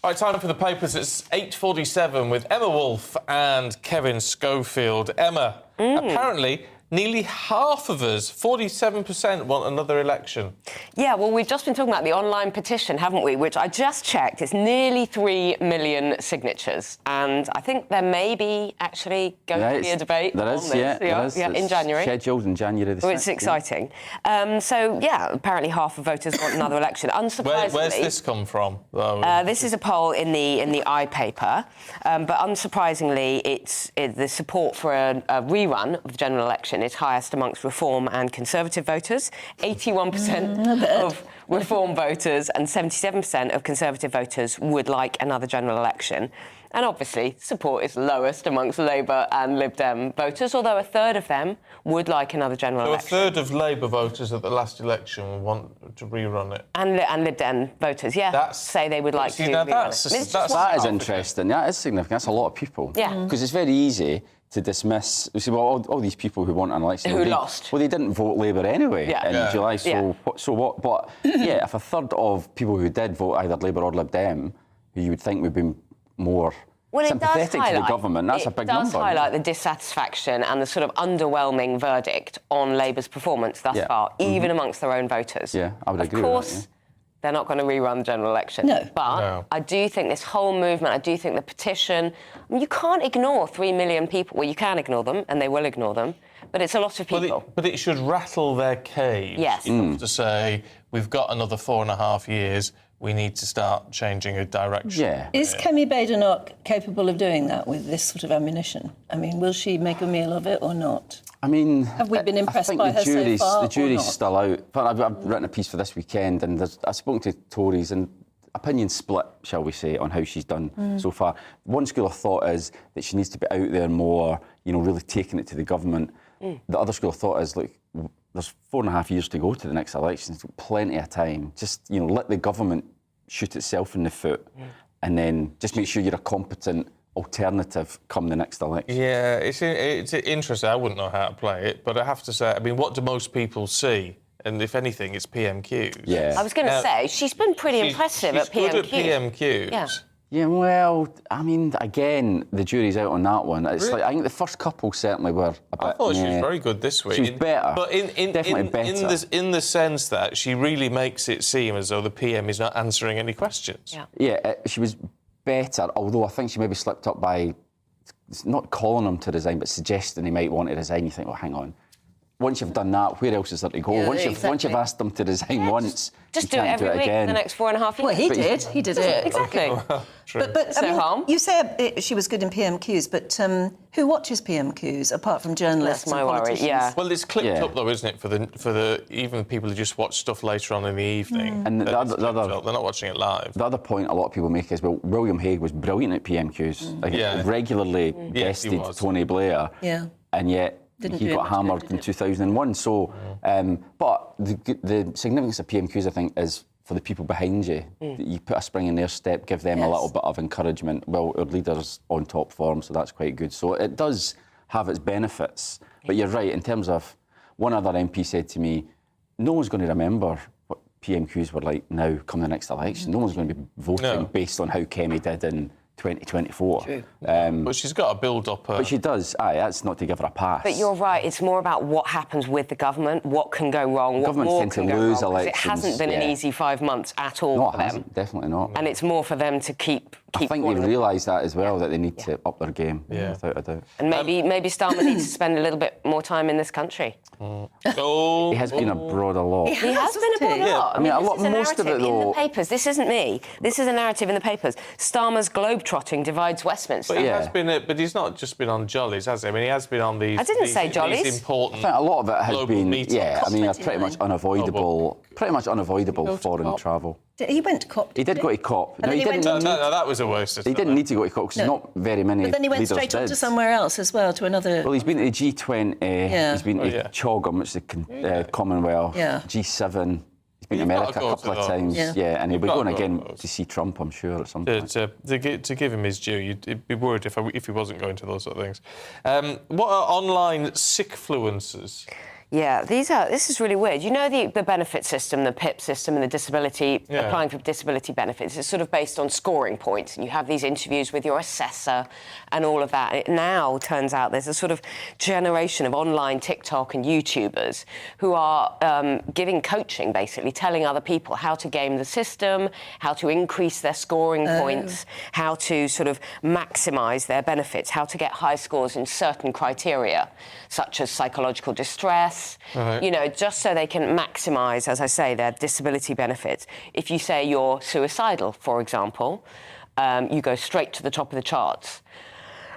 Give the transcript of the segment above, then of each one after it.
Right, time for the papers. It's 8:47 with Emma Wolfe and Kevin Schofield. Emma, apparently nearly half of us, 47%, want another election. Yeah, well, we've just been talking about the online petition, haven't we? Which I just checked. It's nearly 3 million signatures. And I think there may be actually going to be a debate on this. There is. In January. Scheduled in January the 6th. Well, it's exciting. Apparently half of voters want another election. Unsurprisingly... Where's this come from? This is a poll in the iPaper. But unsurprisingly, the support for a rerun of the general election is highest amongst Reform and Conservative voters. 81% of Reform voters and 77% of Conservative voters would like another general election. And obviously, support is lowest amongst Labour and Lib Dem voters, although a third of them would like another general election. So a third of Labour voters at the last election want to rerun it. And Lib Dem voters, say they would like to rerun it. That is interesting. That is significant. That's a lot of people. Yeah. Because it's very easy to dismiss... You see, well, all these people who want an election... Who lost. Well, they didn't vote Labour anyway in July, so what? But, if a third of people who did vote either Labour or Lib Dem, who you would think would be more sympathetic to the government, that's a big number. It does highlight the dissatisfaction and the sort of underwhelming verdict on Labour's performance thus far, even amongst their own voters. Yeah, I would agree with that. Of course, they're not going to rerun the general election. No. But I do think this whole movement, I do think the petition... I mean, you can't ignore 3 million people. Well, you can ignore them, and they will ignore them, but it's a lot of people. But it should rattle their cage. Yes. To say, we've got another 4.5 years, we need to start changing a direction. Yeah. Is Kemi Badenoch capable of doing that with this sort of ammunition? I mean, will she make a meal of it or not? I mean... Have we been impressed by her so far? The jury's or not? still out. But I've written a piece for this weekend, and I've spoken to Tories, and opinion split, shall we say, on how she's done so far. One school of thought is that she needs to be out there more, really taking it to the government. The other school of thought is, look, there's 4.5 years to go to the next election. It's plenty of time. Just, let the government shoot itself in the foot and then just make sure you're a competent alternative come the next election. Yeah, it's interesting. I wouldn't know how to play it, but I have to say, I mean, what do most people see? And if anything, it's PMQs. Yeah. I was going to say, she's been pretty impressive at PMQs. She's good at PMQs. Yeah. Yeah, well, I mean, again, the jury's out on that one. It's like, I think the first couple certainly were a bit... I thought she was very good this week. She was better. But definitely better. In the sense that she really makes it seem as though the PM is not answering any questions. Yeah, she was better, although I think she maybe slipped up by not calling him to resign, but suggesting he might want to resign. You think, well, hang on. Once you've done that, where else is there to go? Yeah, once you've asked them to resign once, just you do it can't every week again. for the next 4.5 years. Well, he did. He did it. Exactly. But I mean, harm. you say she was good in PMQs, but who watches PMQs apart from journalists? That's my and worry. politicians? Yeah. Well, it's clipped up though, isn't it? For the even people who just watch stuff later on in the evening. And they're not watching it live. The other point a lot of people make is, well, William Hague was brilliant at PMQs. Regularly bested Tony Blair. Yeah. And yet he got hammered in 2001. So, but the significance of PMQs, I think, is for the people behind you. That you put a spring in their step, give them a little bit of encouragement. Well, our leader's on top form, so that's quite good. So it does have its benefits. But you're right, in terms of... One other MP said to me, no one's going to remember what PMQs were like now come the next election. No one's going to be voting based on how Kemi did in 2024. True. But she's got to build up But she does. That's not to give her a pass. But you're right, it's more about what happens with the government, what can go wrong, what more can go wrong. It hasn't been an easy 5 months at all for them. Hasn't. Definitely not. And it's more for them to keep I think they realise that as well, that they need to up their game, without a doubt. And maybe Starmer needs to spend a little bit more time in this country. Oh, he has been abroad a lot. He has been abroad a lot. I mean, most of it, though... in the papers. This isn't me. This is a narrative in the papers. Starmer's globe-trotting divides Westminster. But he has been, but he's not just been on jollies, has he? I mean, he has been on these... I didn't say jollies. These important... I think a lot of it has been... meetups. Yeah, I mean, pretty much unavoidable foreign travel. He went to COP. He did go to COP. No, that was the worst. He didn't need to go to COP because not very many But then he went leaders straight on did. to somewhere else as well, to another... Well, he's been to the G20, he's been to CHOGM, which is the Commonwealth, G7. He's been to America a couple of times, and he'll be going again to see Trump, I'm sure, at some point. To give him his due, you'd be worried if he wasn't going to those sort of things. What are online sickfluencers? Yeah, this is really weird. You know the benefit system, the PIP system, and the disability, applying for disability benefits, it's sort of based on scoring points, and you have these interviews with your assessor and all of that. It now turns out there's a sort of generation of online TikTok and YouTubers who are giving coaching, basically, telling other people how to game the system, how to increase their scoring points, how to sort of maximise their benefits, how to get high scores in certain criteria, such as psychological distress, you know, just so they can maximise, as I say, their disability benefits. If you say you're suicidal, for example, you go straight to the top of the charts.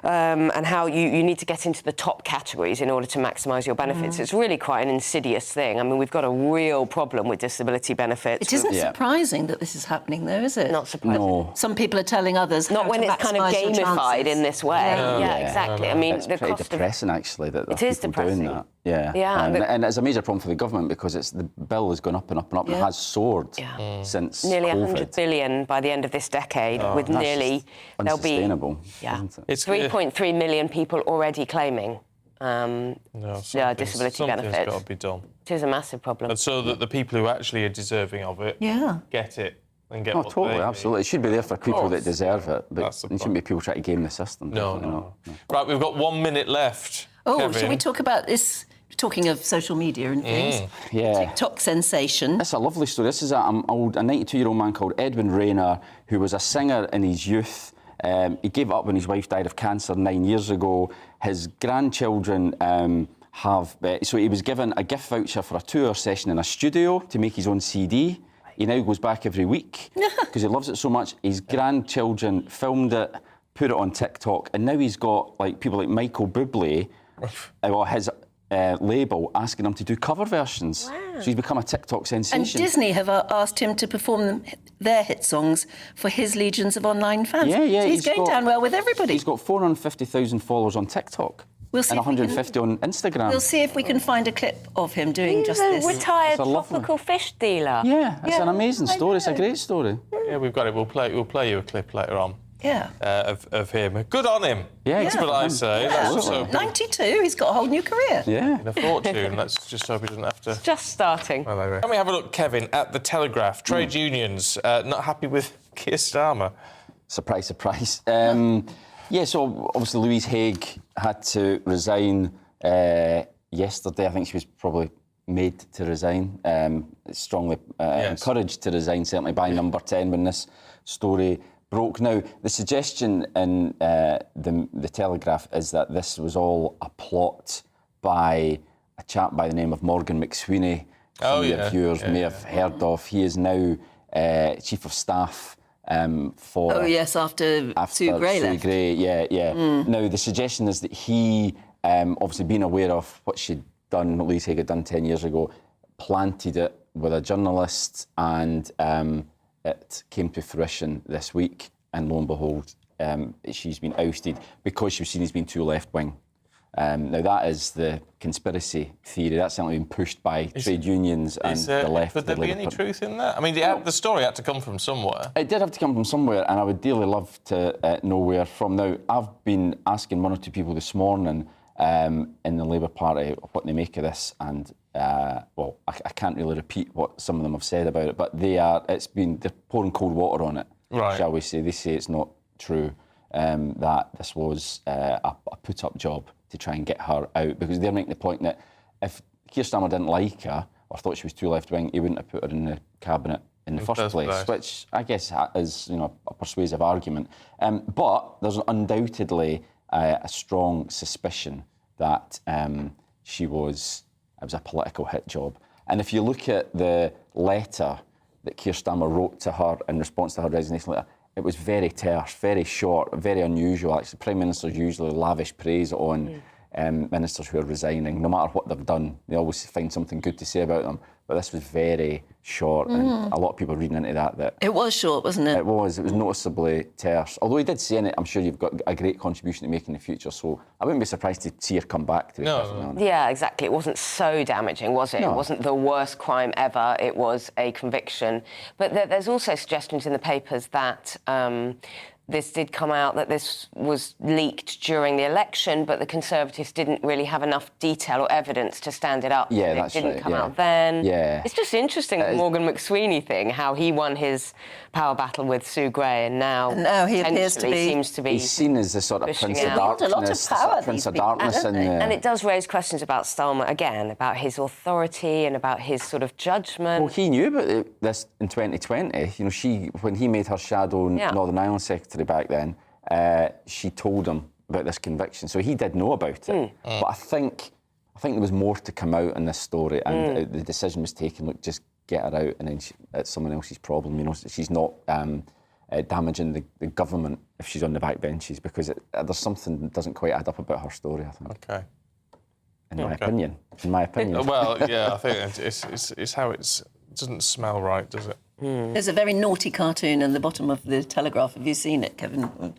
And how you need to get into the top categories in order to maximise your benefits. It's really quite an insidious thing. I mean, we've got a real problem with disability benefits. It isn't surprising that this is happening, though, is it? Not surprising. No. Some people are telling others Not how when to it's kind of maximise your gamified chances. in this way. Yeah, exactly. I mean, It's the pretty cost depressing, actually, that there It are is people depressing. doing that. Yeah. Yeah, And it's a major problem for the government because the bill has gone up and up and up and has soared since nearly COVID. 100 billion by the end of this decade, with That's nearly just there'll be unsustainable, isn't it? It's 3.3 million people already claiming disability something's benefits. got to be done. It is a massive problem. And so that the people who actually are deserving of it get it and get Oh, what totally, they absolutely. It should be there for people that deserve it, but That's the it shouldn't be people trying to game the system. No, definitely no. not. Right, we've got 1 minute left. Oh, Kevin. shall we talk about this? Talking of social media and things. Yeah. TikTok sensation. It's a lovely story. This is a 92-year-old man called Edwin Rayner, who was a singer in his youth. He gave up when his wife died of cancer 9 years ago. His grandchildren so he was given a gift voucher for a 2-hour session in a studio to make his own CD. He now goes back every week because he loves it so much. His grandchildren filmed it, put it on TikTok, and now he's got people like Michael Bublé, his label, asking him to do cover versions. So he's become a TikTok sensation. And Disney have asked him to perform their hit songs for his legions of online fans. Yeah, So he's going down well with everybody. He's got 450,000 followers on TikTok. We'll see and if we 150 on Instagram. We'll see if we can find a clip of him doing just He's this. a retired It's a lovely- tropical fish dealer. Yeah, it's an amazing story. It's a great story. Yeah, we've got it. We'll play you a clip later on. Yeah. Of him. Good on him. Yeah, That's good what on I him. say. Yeah. Let's just hope 92, he's got a whole new career. Yeah. a fortune. Let's just hope he doesn't have to. Just starting. Well, anyway. Can we have a look, Kevin, at the Telegraph? Trade unions not happy with Keir Starmer. Surprise, surprise. So obviously Louise Haigh had to resign yesterday. I think she was probably made to resign, strongly encouraged to resign, certainly by Number 10 when this story broke. Now, the suggestion in the Telegraph is that this was all a plot by a chap by the name of Morgan McSweeney, who your viewers may have heard of. He is now Chief of Staff for... Oh, yes, after Sue Gray left. Now, the suggestion is that he, obviously being aware of what she'd done, what Louise Haigh had done 10 years ago, planted it with a journalist, and it came to fruition this week, and lo and behold, she's been ousted because she was seen as being too left-wing. Now, that is the conspiracy theory. That's certainly been pushed by trade unions and the left. Would there be any truth in that? I mean, the story had to come from somewhere. It did have to come from somewhere, and I would dearly love to know where from. Now, I've been asking one or two people this morning in the Labour Party what they make of this, and I can't really repeat what some of them have said about it, but they're pouring cold water on it, shall we say. They say it's not true, that this was a put-up job to try and get her out, because they're making the point that if Keir Starmer didn't like her or thought she was too left-wing, he wouldn't have put her in the cabinet in the first place, which I guess is a persuasive argument. But there's undoubtedly a strong suspicion that it was a political hit job. And if you look at the letter that Keir Starmer wrote to her in response to her resignation letter, it was very terse, very short, very unusual. Actually, Prime Ministers usually lavish praise on ministers who are resigning. No matter what they've done, they always find something good to say about them. But this was very short, and a lot of people reading into that. It was short, wasn't it? It was noticeably terse. Although he did say in it, I'm sure you've got a great contribution to make in the future, so I wouldn't be surprised to see her come back to it. No. Yeah, exactly. It wasn't so damaging, was it? No. It wasn't the worst crime ever. It was a conviction. But there's also suggestions in the papers that this did come out, that this was leaked during the election, but the Conservatives didn't really have enough detail or evidence to stand it up. Yeah, that's right. It didn't come out then. Yeah. It's just interesting, the Morgan McSweeney thing, how he won his power battle with Sue Gray, and now he appears to be... seems to be... He's seen as the sort of pushing Prince of out. Darkness. A lot of power, Prince these of people, Darkness don't they? And it does raise questions about Starmer, again, about his authority and about his sort of judgment. Well, he knew about this in 2020. You know, when he made her shadow Northern Ireland Secretary back then, she told him about this conviction. So he did know about it. But I think there was more to come out in this story, and the decision was taken, look, just get her out, and then it's someone else's problem. You know, she's not damaging the government if she's on the back benches, because there's something that doesn't quite add up about her story, I think. OK. In my opinion. Well, yeah, I think it's how it doesn't smell right, does it? There's a very naughty cartoon in the bottom of the Telegraph. Have you seen it, Kevin?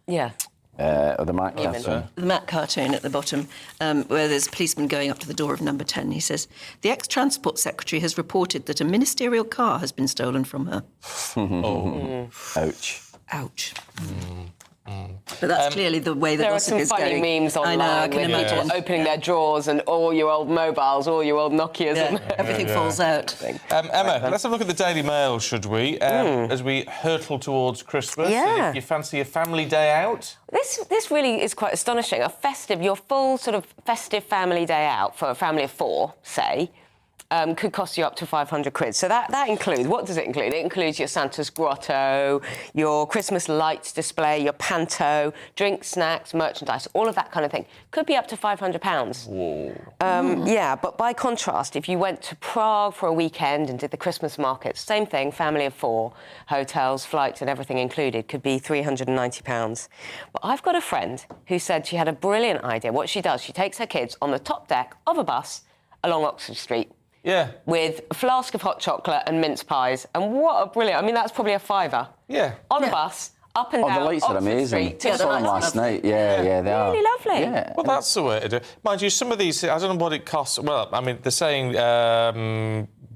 Yeah. Or the Mac cartoon. The Mac cartoon at the bottom, where there's a policeman going up to the door of number 10. He says, "The ex-Transport Secretary has reported that a ministerial car has been stolen from her." Ouch. Ouch. But that's clearly the way the gossip is going. There are some funny memes online I can with imagine. people opening their drawers and all your old mobiles, all your old Nokias. Yeah, everything falls out. Emma, let's have a look at the Daily Mail, should we? As we hurtle towards Christmas. Yeah. If you fancy a family day out? This really is quite astonishing. Your full sort of festive family day out for a family of 4, say, could cost you up to 500 quid. So that includes, what does it include? It includes your Santa's Grotto, your Christmas lights display, your panto, drinks, snacks, merchandise, all of that kind of thing. Could be up to £500. Whoa. Yeah, but by contrast, if you went to Prague for a weekend and did the Christmas market, same thing, family of 4, hotels, flights and everything included, could be £390. But I've got a friend who said she had a brilliant idea. What she does, she takes her kids on the top deck of a bus along Oxford Street. Yeah. With a flask of hot chocolate and mince pies. And what a brilliant... I mean, that's probably a £5. Yeah. On a bus, up and down The lights Oxford are amazing. Street. I saw them last night. Yeah, they are. Really lovely. Yeah. Well, that's the way to do it. Mind you, some of these, I don't know what it costs. Well, I mean, they're saying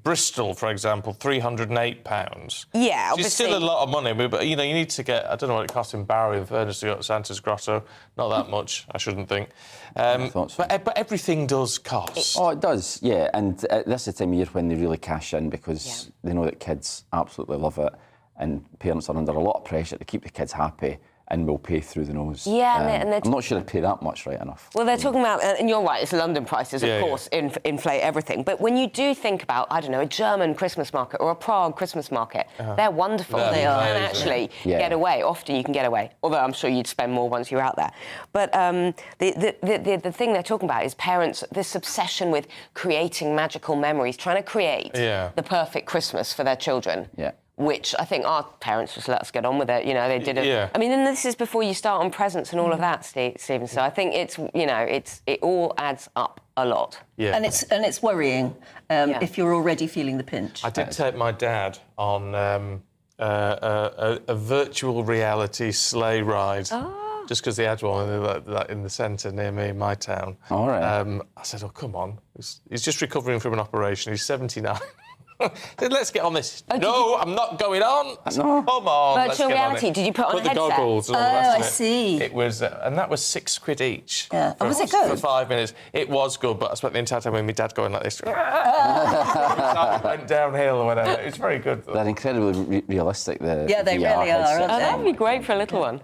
Bristol, for example, £308. Yeah, Which is still a lot of money, but, you know, you need to get... I don't know what it costs in Barry, in fairness, to go to Santa's Grotto. Not that much, I shouldn't think. So. But everything does cost. Oh, it does, yeah. And this is the time of year when they really cash in, because they know that kids absolutely love it, and parents are under a lot of pressure to keep the kids happy and will pay through the nose. Yeah, and I'm not sure I'd pay that much right enough. Well, they're talking about, and you're right, it's London prices, of course, inflate everything. But when you do think about, I don't know, a German Christmas market or a Prague Christmas market, they're wonderful. They are. You can actually get away. Often you can get away, although I'm sure you'd spend more once you're out there. But the thing they're talking about is parents, this obsession with creating magical memories, trying to create the perfect Christmas for their children. Yeah. Which I think our parents just let us get on with it. You know, they did it. Yeah. I mean, and this is before you start on presents and all of that, Stephen. So I think it all adds up a lot. Yeah. And it's worrying if you're already feeling the pinch. I did take my dad on a virtual reality sleigh ride. Oh. Just because they had one in the centre near me, in my town. All right. I said, oh, come on. He's just recovering from an operation. He's 79. Said, let's get on this. No, I'm not going on. I said, come on. Virtual reality. Did you put on a headset? the goggles and all the rest of it. I see. It was, and that was £6 each. Yeah. Was it good? For 5 minutes. It was good, but I spent the entire time with my dad going like this. It went downhill or whatever. It's very good. They're incredibly realistic. They VR really are, headsets. aren't they? That'd be great for a little one.